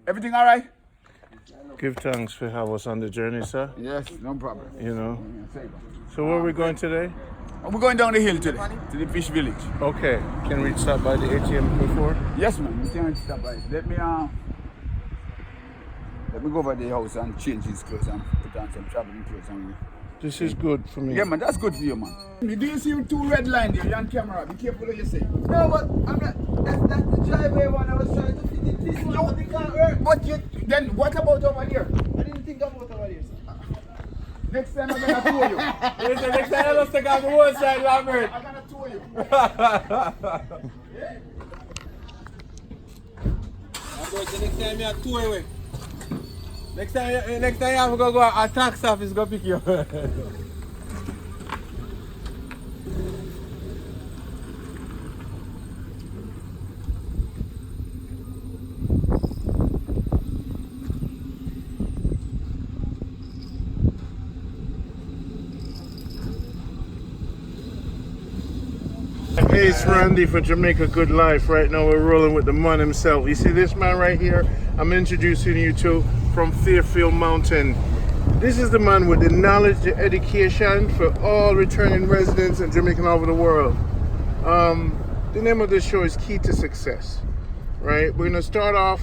Everything all right? Give thanks for having us on the journey, sir. Yes, no problem. You know. So where are we going today? We're going down the hill today, to the fish village. Okay. Can we stop by the ATM before? Yes, man. We can stop by. Let me go over the house and change his clothes and put on some traveling clothes. This is good for me. Yeah, man. That's good for you, man. Do you see two red lines there? You're on camera. Be careful what you say. No, but I'm not. That's the driveway one. I was trying to fit it. This one, they can't work. But then what about over here? I didn't think about over here, sir. Next time I'm gonna tow you. Listen, next time I just take off the one side, Lambert. I'm gonna tow you. I'm going to next time you have two away. Next time I'm gonna go a tax office go pick you. Hey, it's Randy for Jamaica Good Life. Right now we're rolling with the man himself. You see this man right here? I'm introducing you to from Fairfield Mountain. This is the man with the knowledge, the education for all returning residents and Jamaican all over the world. The name of this show is Key to Success. Right? We're gonna start off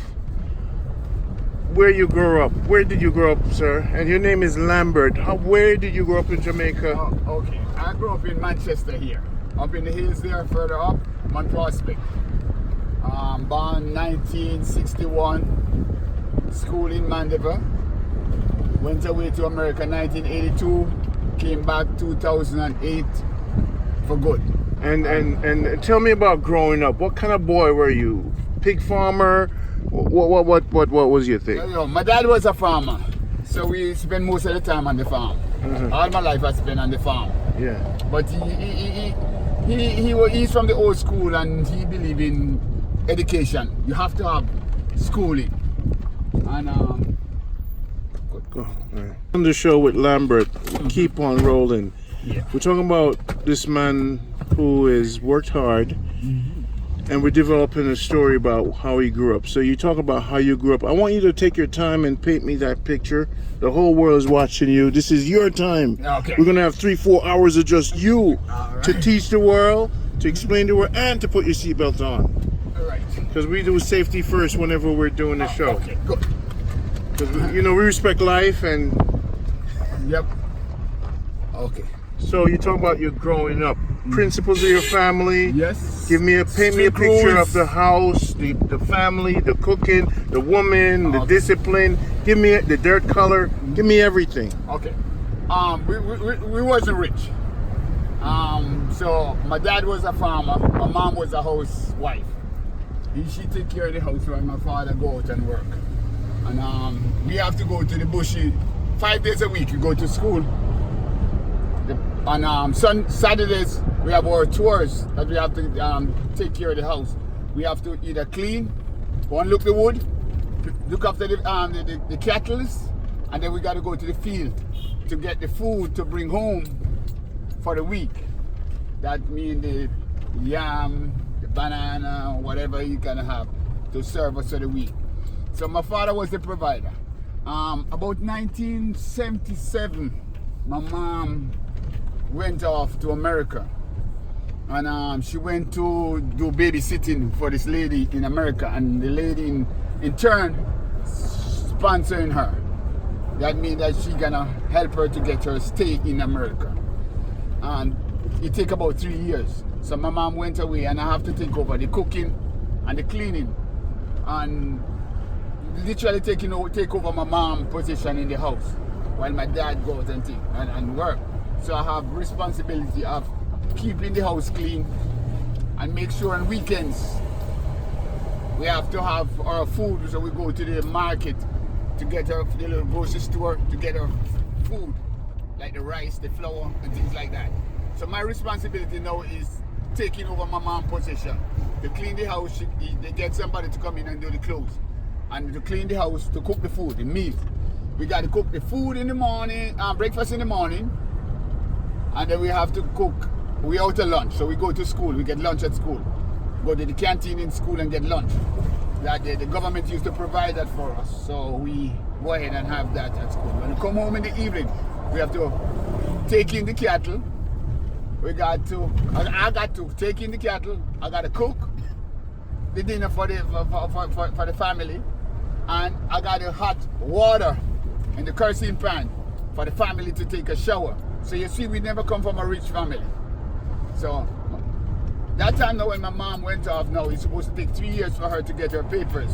where you grew up. Where did you grow up, sir? And your name is Lambert. Where did you grow up in Jamaica? Oh, okay. I grew up in Manchester here. Up in the hills there, further up, Mount Prospect. Born 1961, school in Mandeville. Went away to America 1982, came back 2008 for good. And tell me about growing up. What kind of boy were you? Pig farmer? What was your thing? You know, my dad was a farmer, so we spent most of the time on the farm. Mm-hmm. All my life I spent on the farm. Yeah. But he's from the old school and he believed in education. You have to have schooling. And Go. Right. On the show with Lambert, keep on rolling. Yeah. We're talking about this man who has worked hard, and we're developing a story about how he grew up. So you talk about how you grew up. I want you to take your time and paint me that picture. The whole world is watching you. This is your time. Okay. We're gonna have 3-4 hours of just you to teach the world, to explain the world, and to put your seatbelt on. all right. Because we do safety first whenever we're doing the show. Okay, good. Because we respect life, and Yep. Okay. so you talk about your growing up, principles of your family. Yes. Paint me a Strict picture rules. of the house, the family, the cooking, the woman, the Okay. discipline. Give me the dirt color. Give me everything. Okay. We wasn't rich. So my dad was a farmer. My mom was a housewife. She take care of the house while my father go out and work. And we have to go to the bush 5 days a week. We go to school. On Saturdays we have our chores that we have to take care of the house. We have to either clean, go and look the wood, look after the cattle, and then we got to go to the field to get the food to bring home for the week. That means the yam, the banana, whatever you gonna have to serve us for the week. So my father was the provider. About 1977, my mom went off to America, and she went to do babysitting for this lady in America, and the lady in turn sponsoring her. That means that she gonna help her to get her stay in America, and it take about 3 years. So my mom went away, and I have to take over the cooking and the cleaning, and literally take over my mom's position in the house while my dad goes and work. So I have responsibility of keeping the house clean and make sure on weekends we have to have our food. So we go to the market to get the little grocery store to get our food, like the rice, the flour, and things like that. So my responsibility now is taking over my mom's position. To clean the house, they get somebody to come in and do the clothes. And to clean the house, to cook the food, the meat. We got to cook the food in the morning, breakfast in the morning. And then we have to cook, we out to lunch. So we go to school, we get lunch at school. Go to the canteen in school and get lunch. that the government used to provide that for us. So we go ahead and have that at school. When we come home in the evening, we have to take in the cattle. I got to take in the cattle. I got to cook the dinner for the family. And I got the hot water in the kerosene pan for the family to take a shower. So you see, we never come from a rich family. So that time now when my mom went off now, it's supposed to take 3 years for her to get her papers.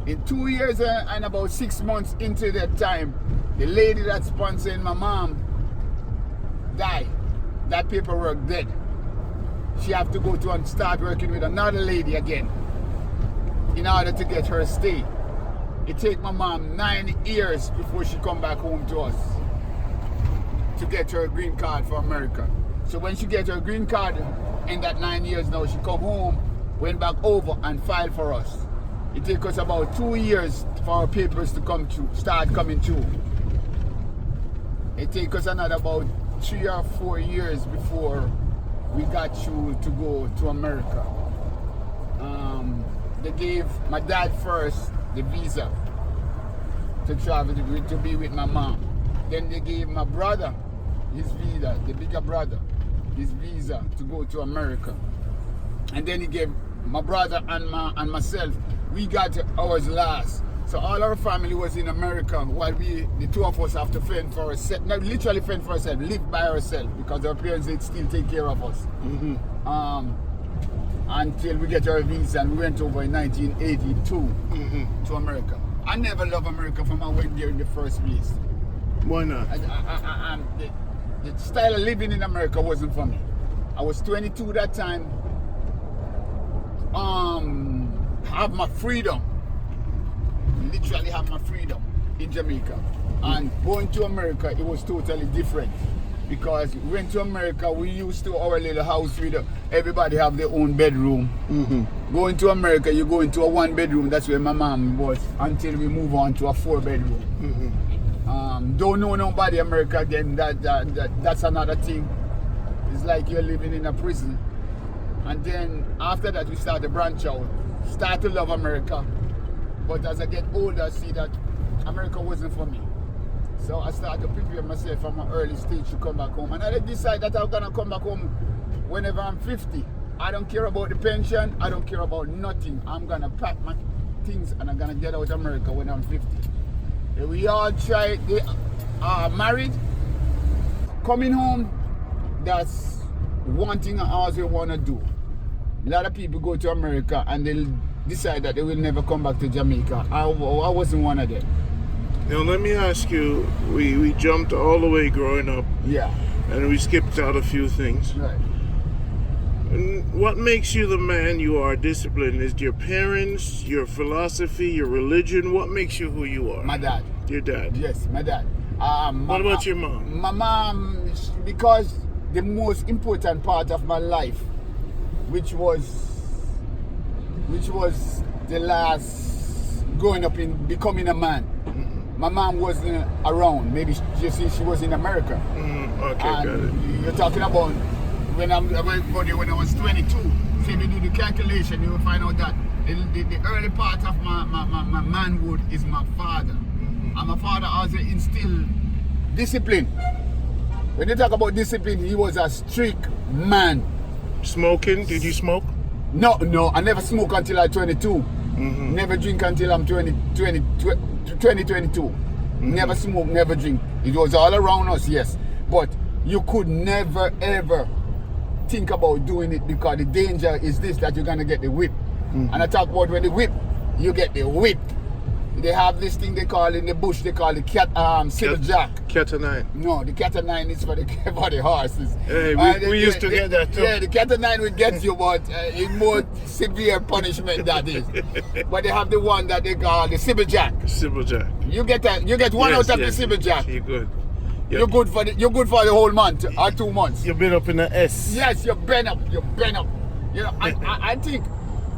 In 2 years and about 6 months into that time, the lady that's sponsoring my mom died. That paperwork dead. She have to go to and start working with another lady again in order to get her stay. It take my mom 9 years before she come back home to us to get her green card for America. So when she get her green card in that 9 years now, she come home, went back over and filed for us. It take us about 2 years for our papers to come through, start coming through. It take us another about 3 or 4 years before we got through to go to America. They gave my dad first the visa to travel to be with my mom. Then they gave my brother his visa, the bigger brother, his visa to go to America. And then he gave my brother and myself, we got ours last. So all our family was in America while the two of us have to fend for ourselves, not literally fend for ourselves, live by ourselves because our parents did still take care of us. Until we get our visa, and we went over in 1982 to America. I never loved America from I went there in the first place. Why not? The style of living in America wasn't for me. I was 22 that time. Have my freedom. Literally have my freedom in Jamaica. And going to America, it was totally different. Because we went to America, we used to our little house with everybody have their own bedroom. Going to America, you go into a 1 bedroom, that's where my mom was, until we move on to a 4 bedroom. Don't know nobody in America again, that's another thing. It's like you're living in a prison. And then after that we start to branch out, start to love America. But as I get older, I see that America wasn't for me. So I started to prepare myself from an early stage to come back home. And I decided that I'm gonna come back home whenever I'm 50. I don't care about the pension, I don't care about nothing. I'm gonna pack my things and I'm gonna get out of America when I'm 50. We all try, they are married, coming home, that's one thing I always wanna do. A lot of people go to America and they'll decide that they will never come back to Jamaica. I wasn't one of them. Now let me ask you, we jumped all the way growing up. Yeah. And we skipped out a few things. Right. And what makes you the man you are disciplined? Is it your parents, your philosophy, your religion? What makes you who you are? My dad. Your dad? Yes, my dad. What about your mom? My mom, because the most important part of my life, which was the last growing up in becoming a man. My mom wasn't around. Maybe she was in America. Okay, got it. You're talking about when I was 22. So if you do the calculation, you will find out that the early part of my manhood is my father. And my father also instilled discipline. When you talk about discipline, he was a strict man. Smoking? Did you smoke? No, I never smoked until I'm 22. Never drink until I'm 2022. Never smoke, never drink. It was all around us, yes. But you could never ever think about doing it because the danger is this, that you're gonna get the whip. And I talk about when the whip, you get the whip. They have this thing they call in the bush, they call the silver jack. Cat o' nine. No, the cat o' nine is for the horses. Hey, we used to get that too. Yeah, the cat o' nine will get you, but in more severe punishment that is. But they have the one that they call the silver jack. Silver jack. You get one out of the silver jack. You're good. You're good for the whole month or 2 months. You've been up in the S. Yes, you're bent up. You know, I think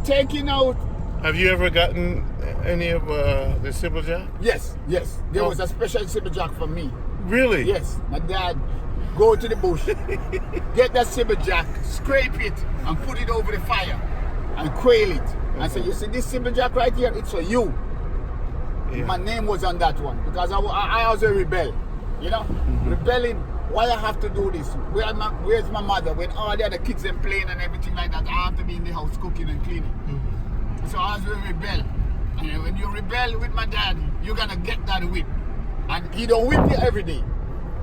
taking out. Have you ever gotten any of the silver jack? Yes. There was a special silver jack for me. Really? Yes. My dad go to the bush, get that silver jack, scrape it, and put it over the fire, and quail it. and say, you see this silver jack right here, it's for you. Yeah. My name was on that one because I was a rebel, you know, rebelling. Why I have to do this? Where's my mother? When all the other kids are playing and everything like that, I have to be in the house cooking and cleaning. So I was a rebel. And when you rebel with my dad, you're gonna get that whip. And he don't whip you every day.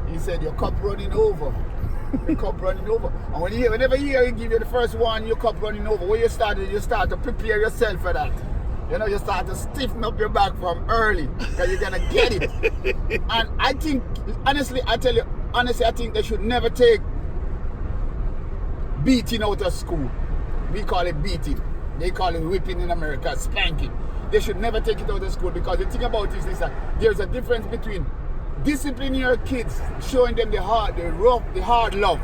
He said your cup running over. The cup running over. And whenever you hear he give you the first one, your cup running over. When you start to prepare yourself for that. You know, you start to stiffen up your back from early because you're gonna get it. And I think, honestly, I think they should never take beating out of school. We call it beating. They call it whipping in America, spanking. They should never take it out of school because the thing about it is that there's a difference between disciplining your kids, showing them the hard love,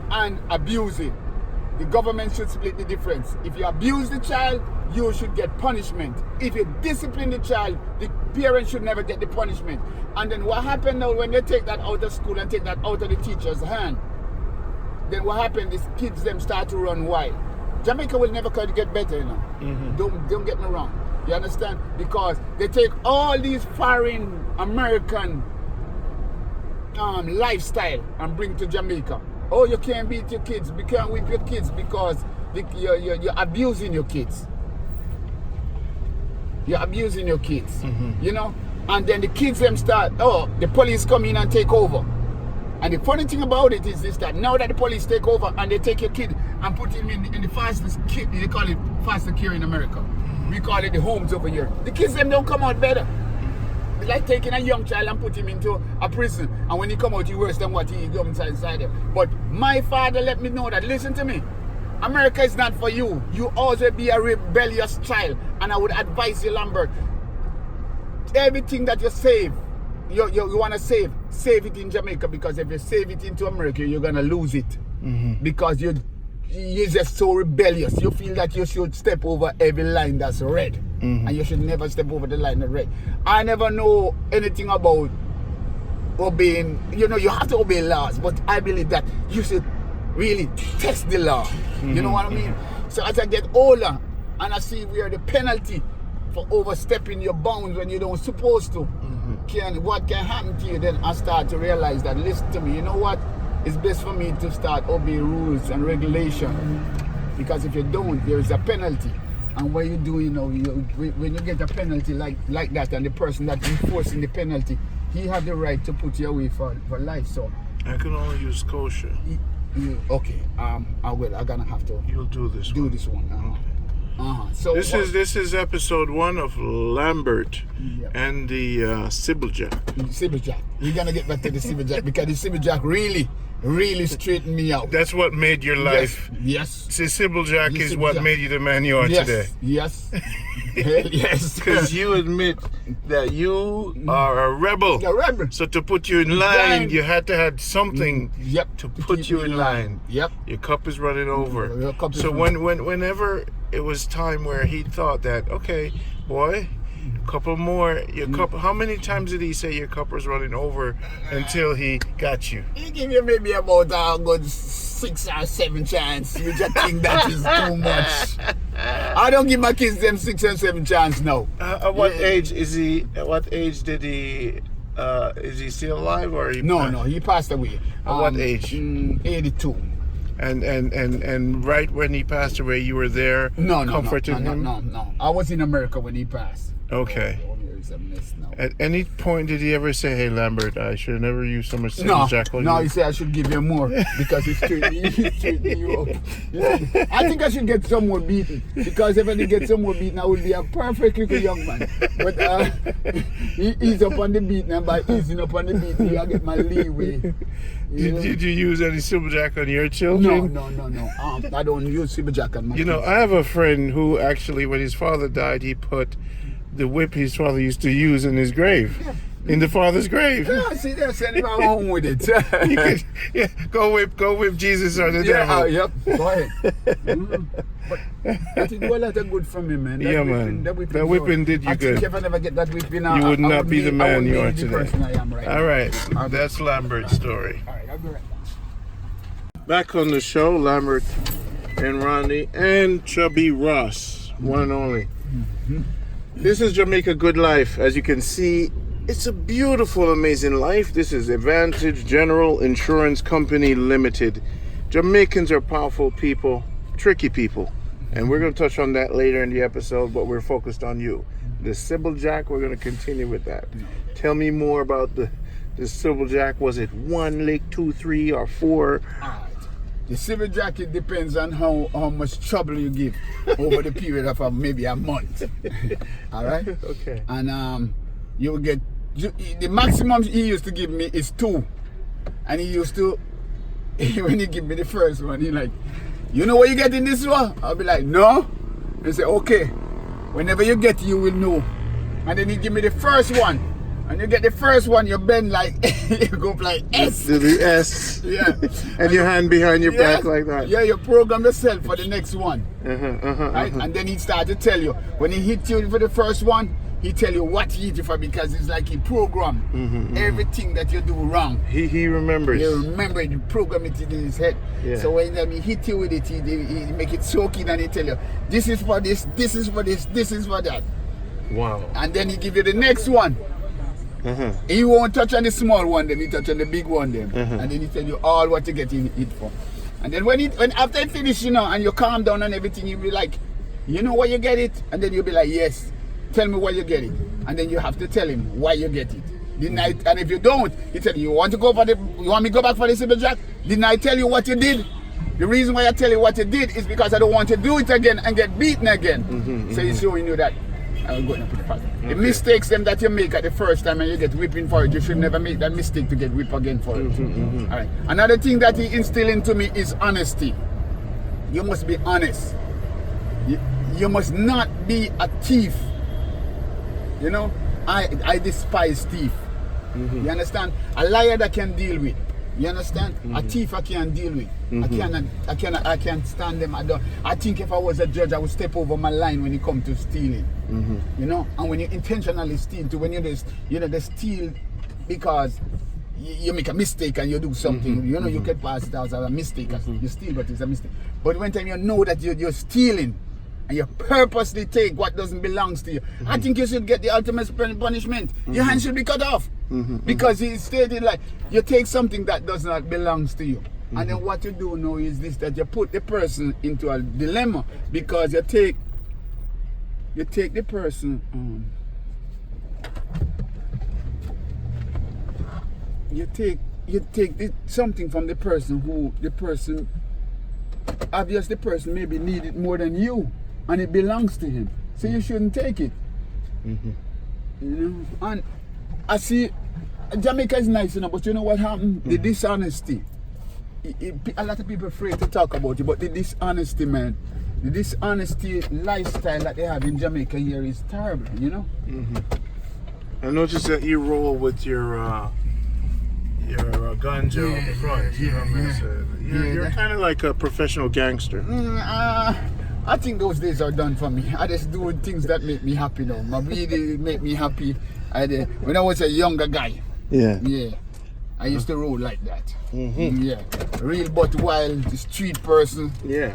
and abusing. The government should split the difference. If you abuse the child, you should get punishment. If you discipline the child, the parent should never get the punishment. And then what happened now when they take that out of school and take that out of the teacher's hand, then what happened is kids them start to run wild. Jamaica will never get better, you know. Don't get me wrong. You understand? Because they take all these foreign American lifestyle and bring to Jamaica. Oh, you can't beat your kids, you can't whip your kids because you're abusing your kids. You're abusing your kids, you know? And then the kids them start, the police come in and take over. And the funny thing about it is this, that now that the police take over and they take your kid and put him in the fastest kid, they call it foster care in America. We call it the homes over here. The kids them don't come out better. It's like taking a young child and put him into a prison. And when he come out, he worse than what he comes inside there. But my father let me know that, listen to me, America is not for you. You always be a rebellious child. And I would advise you, Lambert, everything that you save, you want to save it in Jamaica, because if you save it into America, you're going to lose it. Because you're just so rebellious. You feel that you should step over every line that's red. And you should never step over the line that's red. I never know anything about obeying. You know, you have to obey laws, but I believe that you should really test the law. You know what I mean? So as I get older and I see where the penalty for overstepping your bounds when you don't supposed to, what can happen to you, then I start to realize that, listen to me, you know what? It's best for me to start obey rules and regulation, because if you don't, there is a penalty. And what you do, you know, when you get a penalty like that, and the person that's enforcing the penalty, he had the right to put you away for life. So I can only use kosher. Okay, I will. I'm gonna have to. You'll do this one. So this is episode 1 of Lambert and the Sibyljack. Sibyljack. We're gonna get back to the Sibyljack because the Sibyljack really straightened me out. That's what made your life. Yes. See, Sibyljack is what made you the man you are today. Yes. Yes. Because you admit that you are a rebel. A rebel. So to put you in line, you had to have something to put you in line. Yep. Your cup is running over. Your cup is whenever it was time where he thought that, okay, boy, a couple more, your cup. How many times did he say your cup was running over until he got you? He gave you maybe about a good 6 or 7 chance, which I think that is too much. I don't give my kids them 6 and 7 chance now. At what age is he? At what age did he? Is he still alive or he? No, he passed away. At what age? 82. And right when he passed away, you were there comforting him? No. I was in America when he passed. Okay. It's a mess now. At any point did he ever say, hey, Lambert, I should have never used so much Sibyljack on you? No, he said I should give you more because he's treating you up. I think I should get some more beaten, because if I did get some more beaten, I would be a perfect little young man. But he ease up on the beating, and by easing up on the beating, I get my leeway. Did you use any Sibyljack on your children? No. I don't use Sibyljack on my kids. I have a friend who actually, when his father died, he put the whip his father used to use in his grave. In the father's grave. Yeah, see, they're sending him home with it. Go whip Jesus or the devil. Yep, go ahead. But it was a lot of good from him, man. That whipping did you I good. think if I never get that whipping, you would not be the man you are today. Person I am right All right, that's Lambert's story. All right, I'll be right back. Back on the show, Lambert and Ronnie and Chubby Ross, one and only. This is Jamaica Good Life. As you can see, it's a beautiful, amazing life. This is Advantage General Insurance Company Limited. Jamaicans are powerful people, tricky people, and we're going to touch on that later in the episode, but we're focused on you. The Sybil Jack, we're going to continue with that. Tell me more about the Sybil Jack. Was it 1 lick, 2, 3, or 4? The Sybil Jack, it depends on how much trouble you give over the period of maybe a month. All right? Okay. And you will get, the maximum he used to give me is 2. And he used to, when he give me the first one, he like, you know what you get in this one? I'll be like, no. He say, okay. Whenever you get it, you will know. And then he give me the first one. And you get the first one, you bend like, you go up like S. To the S. Yeah. And your hand behind your back like that. Yeah, you program yourself for the next one. Right? And then he start to tell you. When he hit you for the first one, he tell you what he hit you for, because it's like he program everything that you do wrong. He remembers. He remember it, he program it in his head. Yeah. So when he hit you with it, he make it so keen, and he tell you, this is for this, this is for this, this is for that. Wow. And then he give you the next one. He won't touch on the small one, then he touch on the big one, then. And then he tell you all what you get in it for. And then when after it finish, and you calm down and everything, you'll be like, you know why you get it? And then you'll be like, yes. Tell me why you get it. And then you have to tell him why you get it. Didn't I? And if you don't, he tell you want me to go back for the Sybil Jack? Didn't I tell you what you did? The reason why I tell you what you did is because I don't want to do it again and get beaten again. So he's showing you that. I'm going to put it fast. The mistakes them that you make at the first time and you get whipping for it, you should never make that mistake to get whipped again for it. All right. Another thing that he instilled into me is honesty. You must be honest. You must not be a thief. I despise thief. You understand? A liar that can deal with. You understand? A thief I can't deal with. I can't stand them. I think if I was a judge, I would step over my line when it comes to stealing. And when you intentionally steal, they steal because you make a mistake and you do something. You can pass it out as a mistake. You steal, but it's a mistake. But when time you know that you're stealing, and you purposely take what doesn't belong to you, I think you should get the ultimate punishment. Your hand should be cut off. Because he stated like, you take something that does not belong to you. And then what you do now is this, that you put the person into a dilemma, because you take the person, you take something from the person who, obviously the person maybe need it more than you. And it belongs to him, so you shouldn't take it. And I see Jamaica is nice, but you know what happened? The dishonesty. A lot of people afraid to talk about it, but the dishonesty, man, the dishonesty lifestyle that they have in Jamaica here is terrible. I noticed that you roll with your ganja on the front. You're kind of like a professional gangster. I think those days are done for me. I just do things that make me happy now. My weed make me happy. When I was a younger guy, I used to roll like that. Real but wild, street person,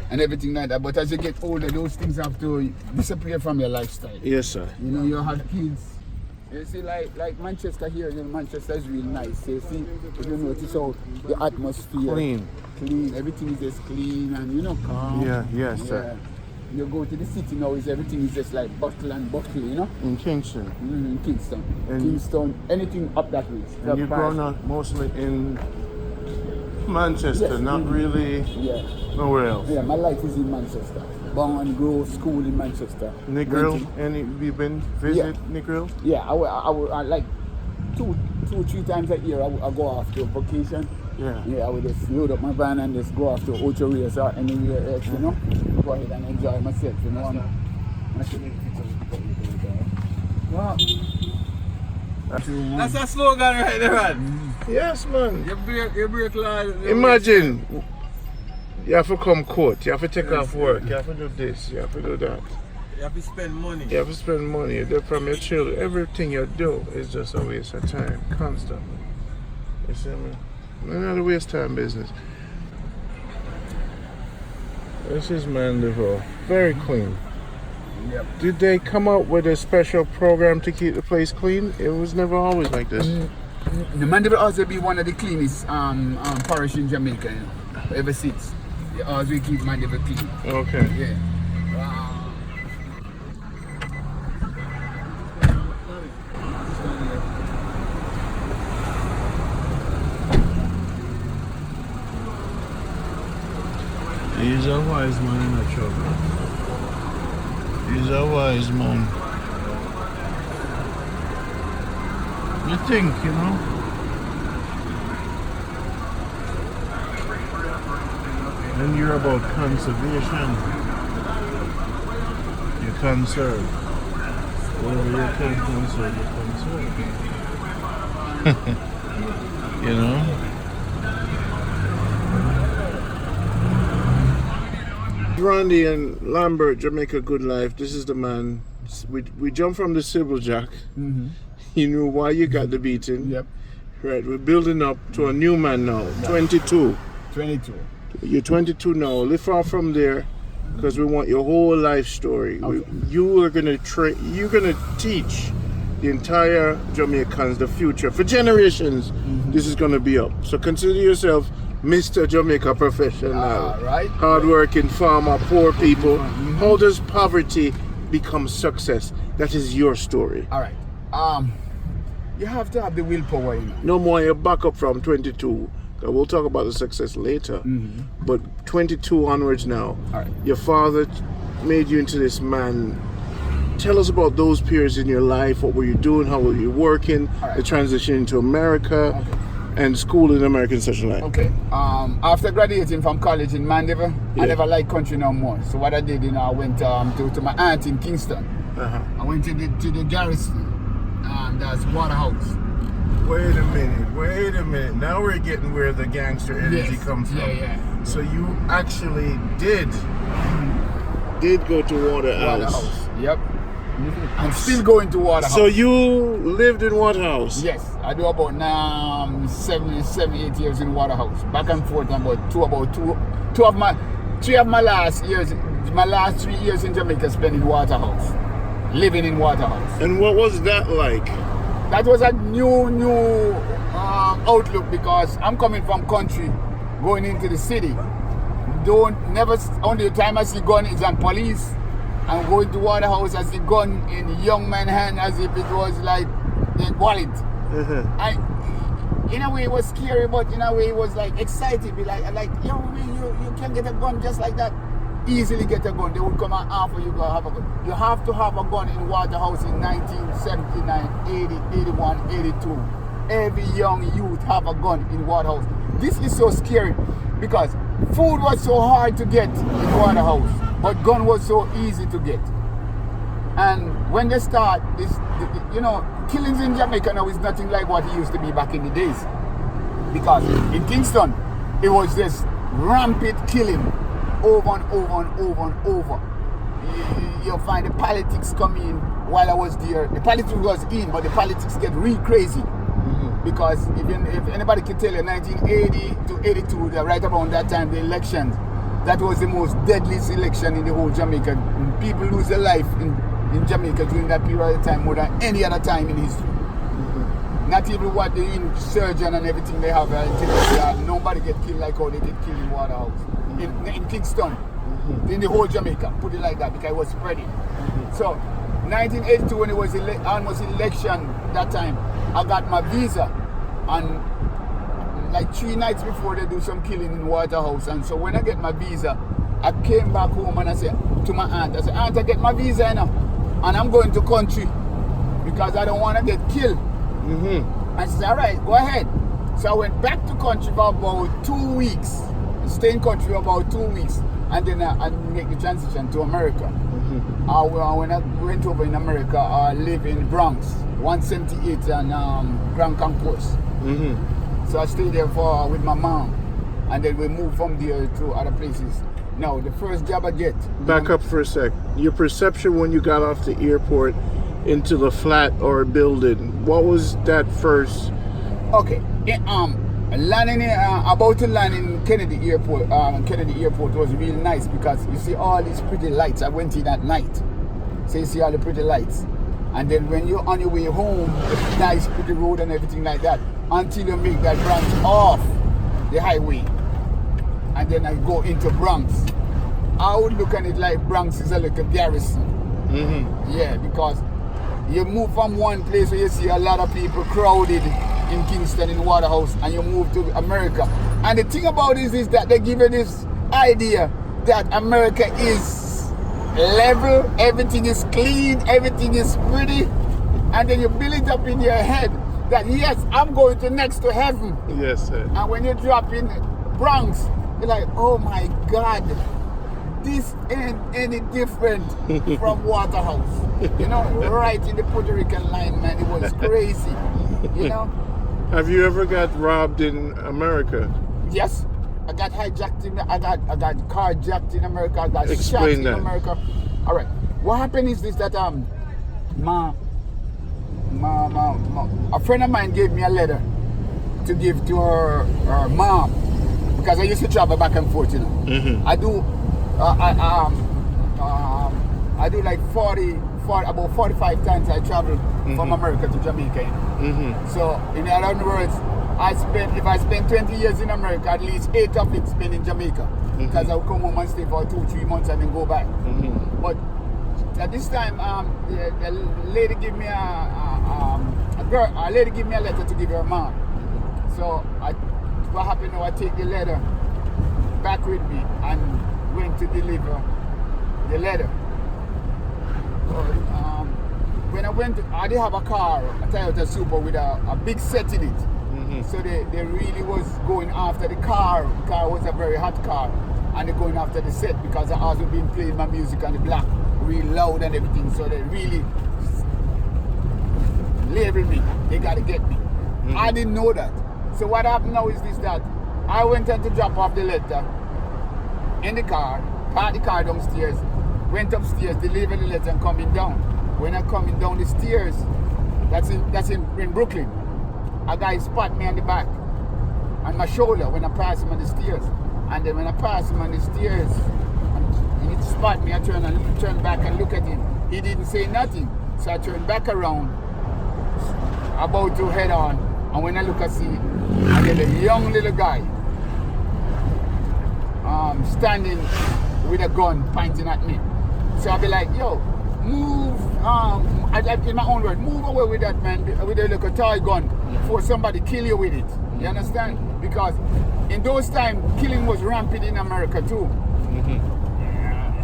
and everything like that. But as you get older, those things have to disappear from your lifestyle. Yes, sir. You have kids. You see, like Manchester here, Manchester is real nice. You see, if you notice how the atmosphere, clean, everything is just clean and calm. Yes, sir. You go to the city now, everything is just like buckle and buckle, In Kingston. In Kingston. Kingston, anything up that way. And you've grown up mostly in Manchester, not really nowhere else. Yeah, my life is in Manchester. Born and grow, school in Manchester. Negril, have you been visit Negril? Yeah, I like 2-3 times a year I go off to vacation. Yeah, I would just load up my van and just go off to Ocho Rios or anywhere else, go ahead and enjoy myself, Wow. That's a slogan right there, man. Yes, man. You break law. Imagine, you have to come court, you have to take off work, you have to do this, you have to do that. You have to spend money. You have to spend money. You do it from your children. Everything you do is just a waste of time, constantly. You see me? Not a waste of time business. This is Mandeville. Very clean. Yep. Did they come up with a special program to keep the place clean? It was never always like this. The Mandeville also be one of the cleanest parish in Jamaica, you know, ever since. They always keep Mandeville clean. Okay. Yeah. He's a wise man in a trouble. He's a wise man. You think, you know? And you're about conservation. You conserve. Whatever you can conserve, you conserve. You know? Randy and Lambert, Jamaica Good Life. This is the man. We jumped from the Sybil Jack. Mm-hmm. You knew why you got the beating. Yep. Right, we're building up to a new man now. 22. 22. You're 22 now. Lift off from there, because we want your whole life story. Okay. You are gonna you're gonna teach the entire Jamaicans the future for generations. Mm-hmm. This is gonna be up. So consider yourself Mr. Jamaica professional. Right. Hardworking farmer, poor people. Mm-hmm. How does poverty become success? That is your story. All right. You have to have the willpower, you know. No more you back up from 22. We'll talk about the success later. Mm-hmm. But 22 onwards now. All right. Your father made you into this man. Tell us about those periods in your life. What were you doing? How were you working? All right. The transition into America. Okay. And school in American Social Life. Okay. After graduating from college in Mandeville, I never liked country no more. So what I did, you know, I went to my aunt in Kingston. Uh-huh. I went to the garrison. That's Waterhouse. Wait a minute. Now we're getting where the gangster energy comes from. Yeah. So you actually did go to Waterhouse. Yep. Mm-hmm. I'm still going to Waterhouse. So you lived in Waterhouse? Yes, I do about 8 years in Waterhouse. Back and forth three of my last 3 years in Jamaica spent in Waterhouse. Living in Waterhouse. And what was that like? That was a new outlook, because I'm coming from country, going into the city. Only the time I see gun is on police. And going to Waterhouse, I see gun in young man's hand as if it was like a wallet. In a way it was scary, but in a way it was like exciting. Be like yo, you can get a gun just like that. Easily get a gun. They would come and offer you to have a gun. You have to have a gun in Waterhouse in 1979, 80, 81, 82. Every young youth have a gun in Waterhouse. This is so scary because food was so hard to get in Waterhouse, but gun was so easy to get. And when they start this, killings in Jamaica now is nothing like what it used to be back in the days. Because in Kingston, it was just rampant killing over and over and over and over. You'll find the politics come in while I was there. The politics was in, but the politics get real crazy. Because if anybody can tell you, 1980 to 82, right around that time, the elections, that was the most deadliest election in the whole Jamaica. People lose their life in Jamaica during that period of time more than any other time in history. Not even what the insurgent and everything they have. Nobody get killed like how they get killed in Waterhouse. In Kingston, in the whole Jamaica, put it like that, because it was spreading. So, 1982, when it was almost election that time, I got my visa, and like 3 nights before they do some killing in Waterhouse. And so when I get my visa, I came back home and I said to my aunt, Aunt, I get my visa now, and I'm going to country because I don't want to get killed. And she said, all right, go ahead. So I went back to country for about 2 weeks, stay in country for about 2 weeks, and then I make the transition to America. When I went over in America, I live in Bronx, 178 and Grand Concourse. So I stayed there with my mom, and then we moved from there to other places. Now, the first job I get... Back up for a sec. Your perception when you got off the airport into the flat or building, what was that first? Okay, Landing about to land in Kennedy Airport. Kennedy Airport was really nice because you see all these pretty lights. I went in at night, so you see all the pretty lights. And then when you're on your way home, it's nice pretty road and everything like that until you make that branch off the highway, and then I go into Bronx. I would look at it like Bronx is a little garrison. Yeah, because you move from one place where you see a lot of people crowded in Kingston, in Waterhouse, and you move to America. And the thing about this is that they give you this idea that America is level, everything is clean, everything is pretty, and then you build it up in your head that yes, I'm going to next to heaven. Yes, sir. And when you drop in Bronx, you're like, oh my God, this ain't any different from Waterhouse. You know, right in the Puerto Rican line, man. It was crazy. You know? Have you ever got robbed in America? Yes. I got hijacked in I got carjacked in America. I got Explain shot in that. America. All right. What happened is this, that a friend of mine gave me a letter to give to her mom, because I used to travel back and forth, you know. I do I do like about 45 times I travel from America to Jamaica, you know. So in other words, if I spend 20 years in America, at least 8 of it spent in Jamaica, because I'll come home and stay for 2-3 months and then go back. But at this time, the lady gave me a letter to give her mom. So what happened now? I take the letter back with me and went to deliver the letter. When I went, I did have a car, a Toyota Super with a big set in it. So they really was going after the car. The car was a very hot car, and they're going after the set because I also been playing my music on the block real loud and everything. So they really labeled me. They got to get me. I didn't know that. So what happened now is this, that I went in to drop off the letter in the car, parked the car downstairs, went upstairs, delivered the letter and coming down. When I'm coming down the stairs, that's in Brooklyn, a guy spot me on the back, on my shoulder when I pass him on the stairs. And then when I pass him on the stairs, and he spot me, I turn back and look at him. He didn't say nothing. So I turned back around, about to head on. And when I look at see, I get a young little guy standing with a gun pointing at me. So I'll be like, yo, move, in my own word, move away with that man, with a little toy gun, before somebody kill you with it. You understand? Because in those times, killing was rampant in America too.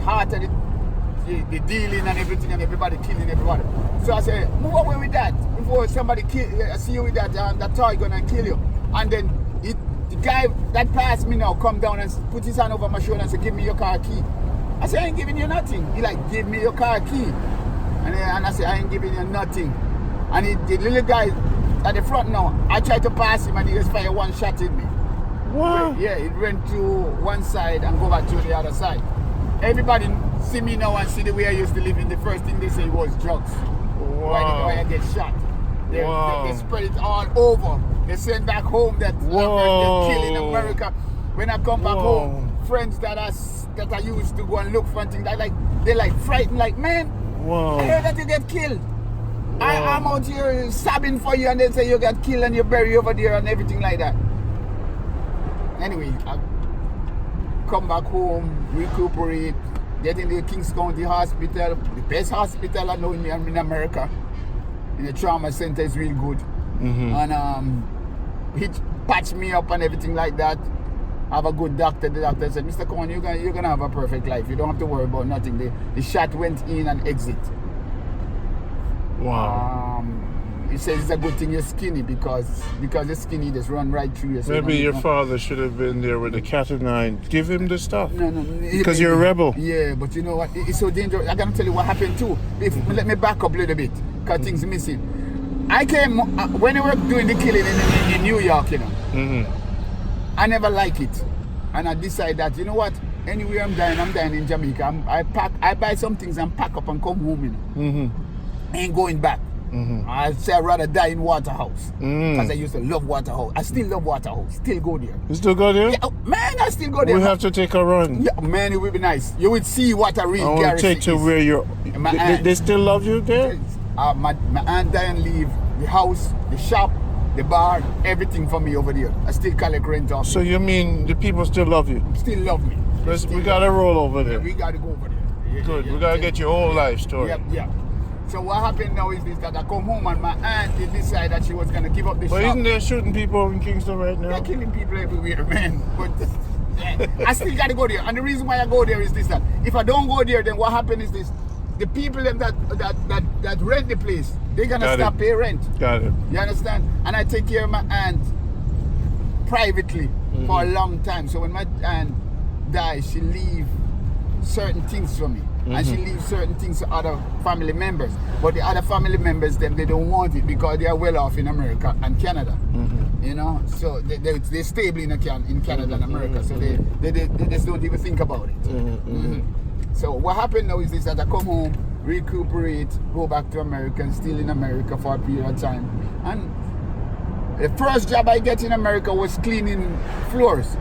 Heart of the dealing and everything, and everybody killing everybody. So I say, move away with that, before somebody see you with that toy gun and kill you. And then the guy that passed me now come down and put his hand over my shoulder and say, give me your car key. I say, I ain't giving you nothing. He like, give me your car key. And I say, I ain't giving you nothing. And the little guy at the front now, I tried to pass him and he just fired one shot at me. Wow. Yeah, it went to one side and go back to the other side. Everybody see me now and see the way I used to live in. The first thing they say was drugs. Wow. Why I get shot. They spread it all over. They send back home that they're killing America. When I come back home, friends that I used to go and look for things, they like frightened, like, man, I heard that you get killed. I'm out here sobbing for you, and they say you got killed and you're buried over there and everything like that. Anyway, I come back home, recuperate, get in the Kings County Hospital, the best hospital I know in America. In the trauma center is real good. And he patched me up and everything like that. I have a good doctor. The doctor said, Mr. Cohen, you're gonna have a perfect life. You don't have to worry about nothing. The shot went in and exit. Wow. He says it's a good thing you're skinny because you're skinny, just run right through you. So Maybe your father should have been there with a cat of nine. Give him the stuff. No. Because you're a rebel. Yeah, but you know what? It's so dangerous. I'm gonna tell you what happened too. Let me back up a little bit, because things missing. I came when I were doing the killing in New York, you know. I never like it, and I decide that, you know what? Anywhere I'm dying in Jamaica. I buy some things and pack up and come home, you know. Ain't going back. I'd say I'd rather die in Waterhouse. Because I used to love Waterhouse. I still love Waterhouse. Still go there. You still go there? Yeah, man, I still go there. We have to take a run. Yeah, man, it would be nice. You would see what a real I want to garrison take to is. where you're. They still love you there? My aunt died and leave the house, the shop, the bar, everything for me over there. I still collect rent off. So you mean the people still love you? Still love me. We gotta roll over there. We gotta go over there. Yeah, Good. yeah, We gotta yeah. get your whole life story. Yeah. So what happened now is this, that I come home and my aunt did decide that she was gonna give up the But shop. isn't there shooting people in Kingston right now? They're killing people everywhere, man. But I still gotta go there. And the reason why I go there is this, that if I don't go there, then what happens is this: the people that rent the place, they're gonna stop pay rent. Got it. You understand? And I take care of my aunt privately for a long time. So when my aunt dies, she leave certain things for me. And she leaves certain things to other family members. But the other family members, them, they don't want it because they are well off in America and Canada. You know? So they're stable in Canada and America. So they just don't even think about it. So what happened now is this, that I come home, recuperate, go back to America, and still in America for a period of time. And the first job I get in America was cleaning floors.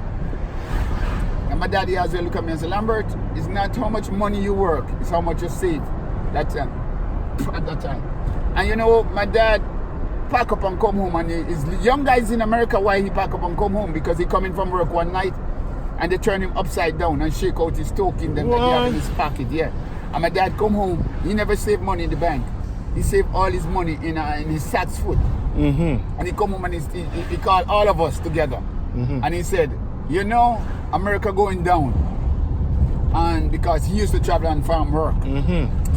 And my daddy has a look at me and say, Lambert, it's not how much money you work, it's how much you save. At that time. And you know, my dad pack up and come home, and his young guys in America, why he pack up and come home? Because he coming from work one night and they turn him upside down and shake out his token that he have in his pocket. Yeah. And my dad come home, he never saved money in the bank. He saved all his money in his Saks foot. And he come home and he called all of us together. And he said, you know, America going down. And because he used to travel and farm work.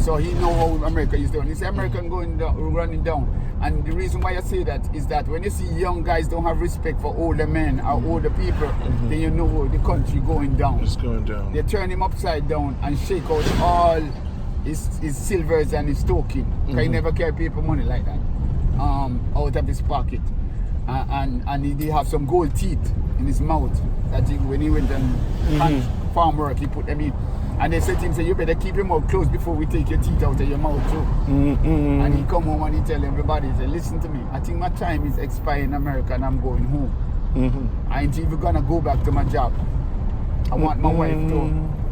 So he know how America is doing. He said America going down, running down. And the reason why I say that is that when you see young guys don't have respect for older men or older people, then you know the country going down. It's going down. They turn him upside down and shake out all his silvers and his token. Because he never carry people money like that out of his pocket. And he have some gold teeth in his mouth that when he went and farm work, he put them in. And they said to him, say, you better keep your mouth closed before we take your teeth out of your mouth too. And he come home and he tell everybody, he say, listen to me, I think my time is expiring in America and I'm going home. I ain't even gonna go back to my job. I want my wife to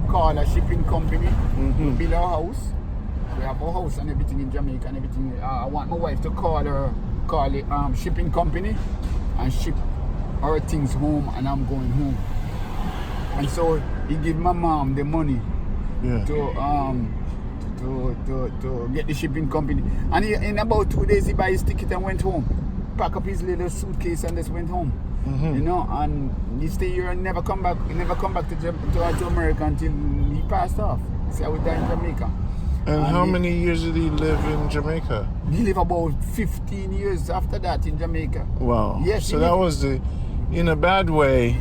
call a shipping company, build our house. We have our house and everything in Jamaica and everything. I want my wife to call the shipping company and ship our things home, and I'm going home. And so he give my mom the money to get the shipping company. And in about 2 days he buy his ticket and went home. Pack up his little suitcase and just went home. You know, and he stay here and never come back. He never come back to America until he passed off. He said I would die in Jamaica. And how many years did he live in Jamaica? He lived about 15 years after that in Jamaica. Wow. Yes. So that was in a bad way.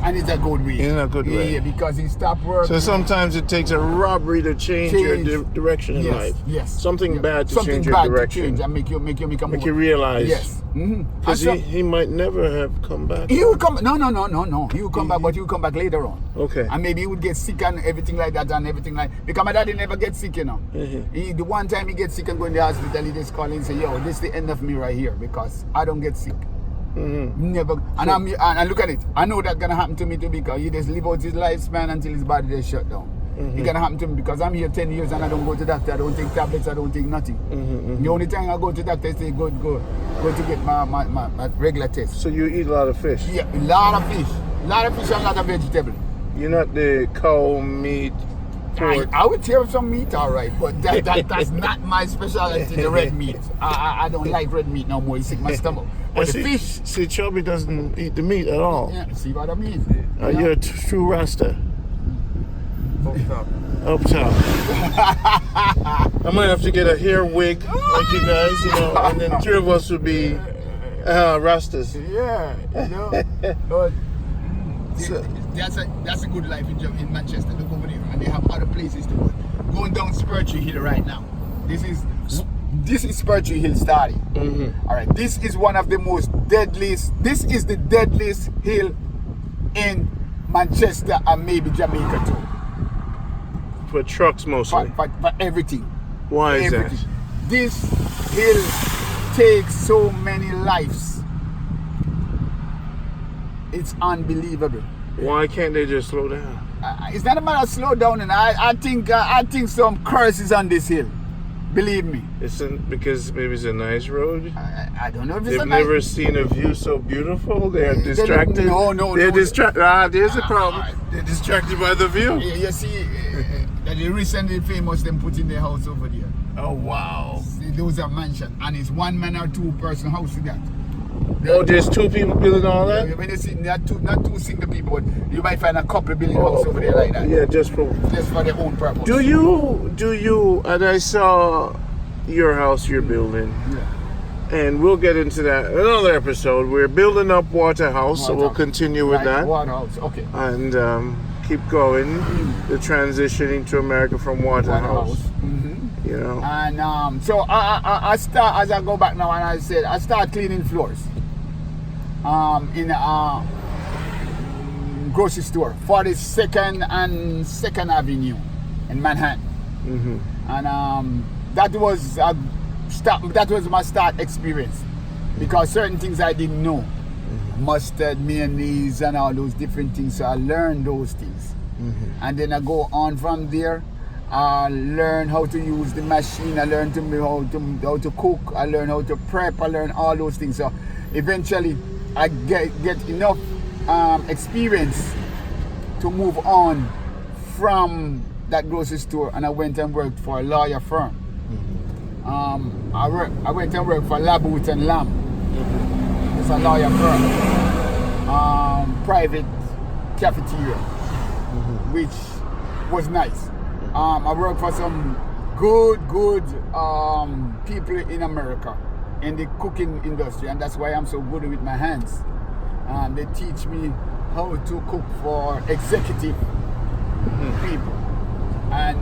And it's a good way. In a good way. Yeah, because he stopped working. So sometimes it takes a robbery to change your direction in life. Yes. Something bad to Something change your bad direction. To change and make you realize. Yes. Because he might never have come back. He would come. No. He would come back, but he would come back later on. Okay. And maybe he would get sick and everything like that and everything like. Because my daddy never gets sick, you know. The one time he gets sick and go in the hospital, he just call and say, "Yo, this is the end of me right here because I don't get sick." Never. And look at it. I know that's gonna happen to me too because he just live out his lifespan until his body just shut down. It's gonna happen to me because I'm here 10 years and I don't go to doctor. I don't take tablets. I don't take nothing. The only time I go to doctor is to go to get my regular test. So you eat a lot of fish? Yeah, a lot of fish and a lot of vegetable. You're not the cow meat. I would tear some meat, all right, but that's not my specialty. The red meat. I don't like red meat no more. It sick my stomach. But the fish. See, Chubby doesn't eat the meat at all. Yeah, see what I mean? You're a true Rasta. Up top. I might have to get a hair wig like you guys, you know, and then 3 of us would be Rastas. Yeah, you know. But that's a good life in Manchester. Look over there, and they have other places to go. Going down Spurtree Hill right now. This is Spurtree Hill starting. All right, this is one of the most deadliest. This is the deadliest hill in Manchester and maybe Jamaica too. For trucks mostly. For everything. Why is that? This hill takes so many lives. It's unbelievable. Why can't they just slow down? It's not a matter of slow down, and I think some curses on this hill. Believe me. Because maybe it's a nice road. I don't know if it's They've a nice... never seen a view so beautiful. They're distracted. No. They're distracted. There's a problem. They're distracted by the view. You see, that they recently famous them putting their house over there. Oh wow. Those are mansion, and it's one man or two person house in that. Oh, there's two people building all that? When you see not two single people, but you might find a couple building house over there like that. Yeah, just for their own purpose. Do you and I saw your house you're building. Yeah. And we'll get into that in another episode. We're building up Waterhouse, so we'll continue with that. Waterhouse, okay. And keep going, the transitioning to America from Waterhouse. Mm-hmm. You know. And so I start, as I go back now, and I said I start cleaning floors. In a grocery store, 42nd and 2nd Avenue in Manhattan. Mm-hmm. And that was my start experience, because certain things I didn't know, mustard, mayonnaise, and all those different things. So I learned those things, and then I go on from there. I learn how to use the machine. I learn how to cook. I learn how to prep. I learn all those things. So eventually, I get enough experience to move on from that grocery store, and I went and worked for a lawyer firm. I went and worked for Lambert and Lambert. It's a lawyer firm, private cafeteria, which was nice. I worked for some good people in America in the cooking industry, and that's why I'm so good with my hands. They teach me how to cook for executive people, and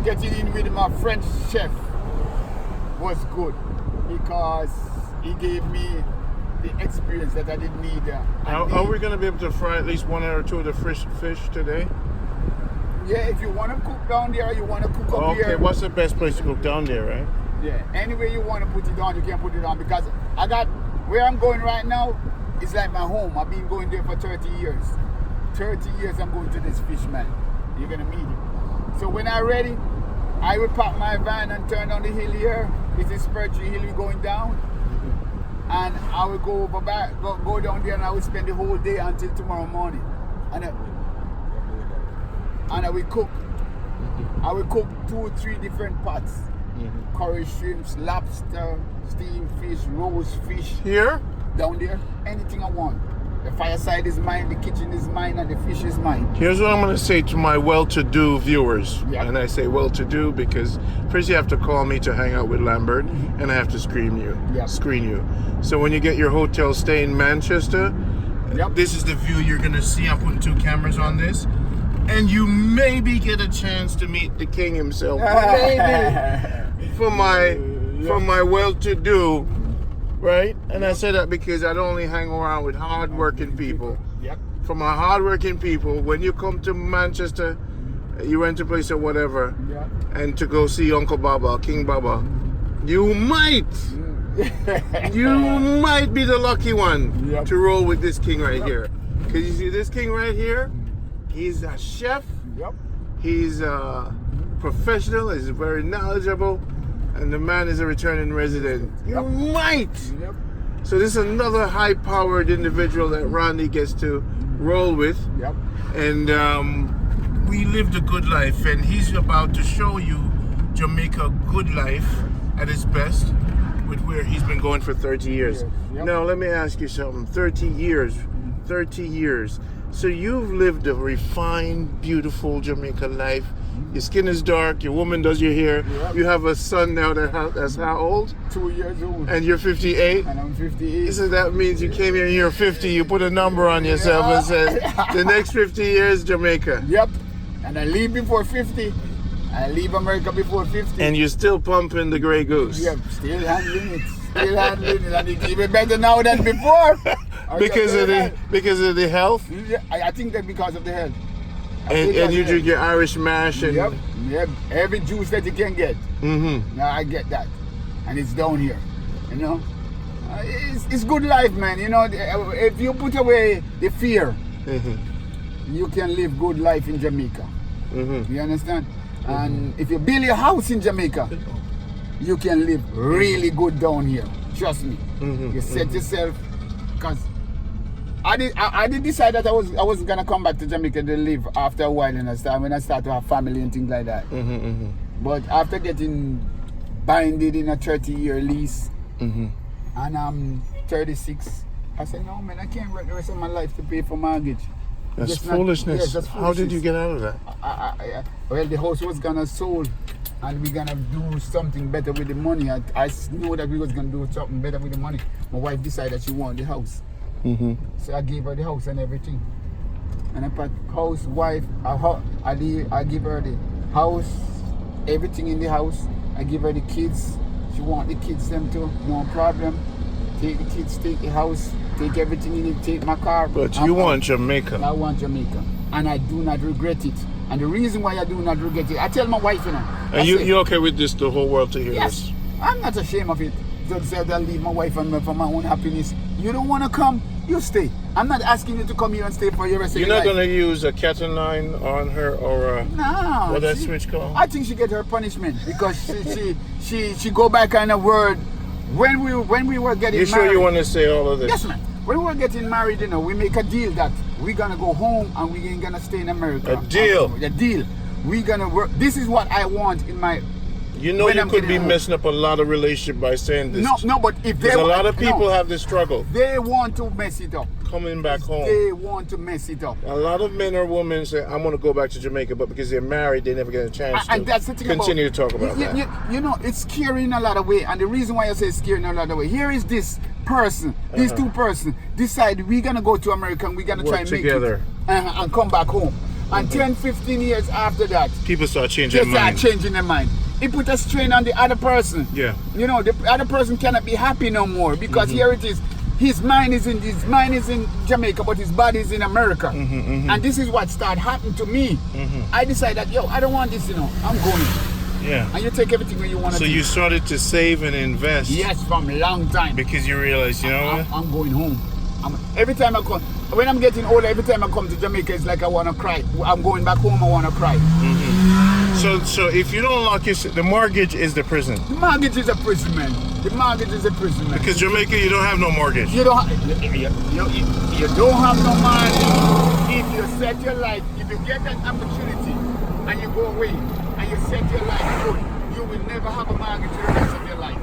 getting in with my French chef was good because he gave me the experience that I didn't need. Are we going to be able to fry at least one or two of the fish today? Yeah, if you want to cook down there, you want to cook up here. Okay, what's the best place to cook down there, right? Yeah, anywhere you want to put it on, you can put it on, because I got where I'm going right now is like my home. I've been going there for 30 years. 30 years I'm going to this fishman. You're going to meet him. So when I'm ready, I will park my van and turn down the hill here. It's a spiritual hill we're going down. And I will go over back, go down there, and I will spend the whole day until tomorrow morning. And I will cook. I will cook 2 or 3 different pots. Curry shrimps, lobster, steamed fish, roast fish. Here? Down there, anything I want. The fireside is mine, the kitchen is mine, and the fish is mine. Here's what I'm going to say to my well-to-do viewers. Yep. And I say well-to-do because first you have to call me to hang out with Lambert, and I have to screen you. So when you get your hotel stay in Manchester, this is the view you're going to see. I'm putting 2 cameras on this. And you maybe get a chance to meet the king himself. Maybe. For my well-to-do, right? And I say that because I don't only hang around with hard-working people. For my hard-working people, when you come to Manchester, you rent a place or whatever, and to go see Uncle Baba, King Baba, you might be the lucky one to roll with this king right here. Because you see this king right here, he's a chef, he's a professional, he's very knowledgeable, and the man is a returning resident. You might! So this is another high-powered individual that Randy gets to roll with. And we lived a good life, and he's about to show you Jamaica Good Life at its best, with where he's been going for 30 years. Now let me ask you something. 30 years. So you've lived a refined, beautiful Jamaica life. Your skin is dark, your woman does your hair. You have a son now that's how old? 2 years old. And you're 58? And I'm 58. So that means you came here and you're 50, you put a number on yourself and said, the next 50 years, Jamaica. And I leave before 50. I leave America before 50. And you're still pumping the Grey Goose. Still handling it. And it's even better now than before. Because of the health? I think that because of the health. And you drink your Irish mash and every juice that you can get. Now I get that. and it's down here, you know. It's good life, man. You know, if you put away the fear, you can live good life in Jamaica. You understand? And if you build a house in Jamaica, you can live really good down here. Trust me. You set yourself, because I did decide that I wasn't gonna come back to Jamaica to live after a while, understand, when I start to have family and things like that. But after getting binded in a 30-year lease, and I'm 36, I said, no man, I can't work the rest of my life to pay for mortgage. That's foolishness. Yes, that's foolishness. How did you get out of that? Well, the house was gonna sold, and we're gonna do something better with the money. I know that we was gonna do something better with the money. My wife decided she wanted the house, so I gave her the house and everything. And I put house, wife, I give her the house, everything in the house. I give her the kids. She want the kids them too, no problem. Take the kids, take the house, take everything in it, take my car. But you want Jamaica. I want Jamaica, and I do not regret it. And the reason why I do not regret it, I tell my wife, you know. And you okay with this, the whole world to hear yes, this? I'm not ashamed of it. Just said I'll leave my wife and for my own happiness. You don't want to come, you stay. I'm not asking you to come here and stay for your rest of your life. You're not going to use a cat and nine on her or a... No. What that switch called? I think she get her punishment because she go back on a word. When we were getting married... You sure you want to say all of this? Yes, man. When we were getting married, you know, we make a deal that we're going to go home and we ain't going to stay in America. A deal? A deal. We're going to work. This is what I want in my... You know, you could be messing up a lot of relationship by saying this. No, but if they... Because a lot of people have this struggle. They want to mess it up. Coming back home. They want to mess it up. A lot of men or women say, I'm going to go back to Jamaica, but because they're married, they never get a chance to that's the thing continue to talk about that. You know, it's scary in a lot of ways. And the reason why I say it's scary in a lot of ways, here is this person, these two persons, decide we're going to go to America and we're going to try and make together. It and come back home. And 10, 15 years after that, people start changing their mind. They start changing their mind. It put a strain on the other person. Yeah. You know, the other person cannot be happy no more because here it is. His mind is in Jamaica, but his body is in America. And this is what started happening to me. I decided, yo, I don't want this, you know. I'm going. Yeah. And you take everything where you want to. So you started to save and invest. Yes, from a long time. Because you realized, you know what? I'm going home. Every time I come, when I'm getting older, every time I come to Jamaica, it's like I want to cry. I'm going back home, I want to cry. So if you don't lock yourself, the mortgage is the prison. The mortgage is a prison, man. The mortgage is a prison, man. Because Jamaica, you don't have no mortgage. You don't you don't have no mortgage. If you set your life, if you get that opportunity and you go away and you set your life good, you will never have a mortgage for the rest of your life.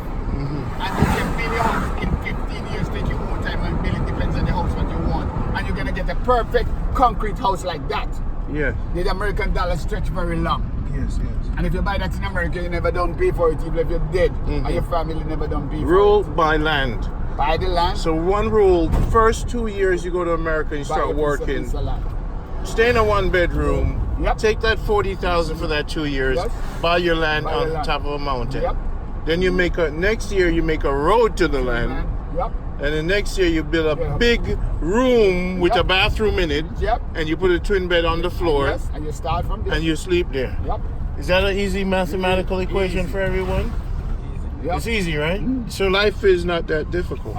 And you can build your house in 15 years, take your own time and build it, depends on the house what you want. And you're gonna get a perfect concrete house like that. Yeah. The American dollar stretch very long. Yes. And if you buy that in America, you never don't pay for it, even if you're dead. And your family never don't pay for it. Rule by land. Buy the land. So one rule, first 2 years you go to America and you start working. Stay in a one bedroom. Yep. Take that 40,000 for that 2 years. Yes. Buy your land on top of a mountain. Yep. Then you next year you make a road to the land. Yep. And the next year you build a big room with a bathroom in it. Yep. And you put a twin bed on the floor. Yes. And you start from there. And you sleep there. Yep. Is that an easy mathematical equation for everyone? Yep. It's easy, right? So life is not that difficult.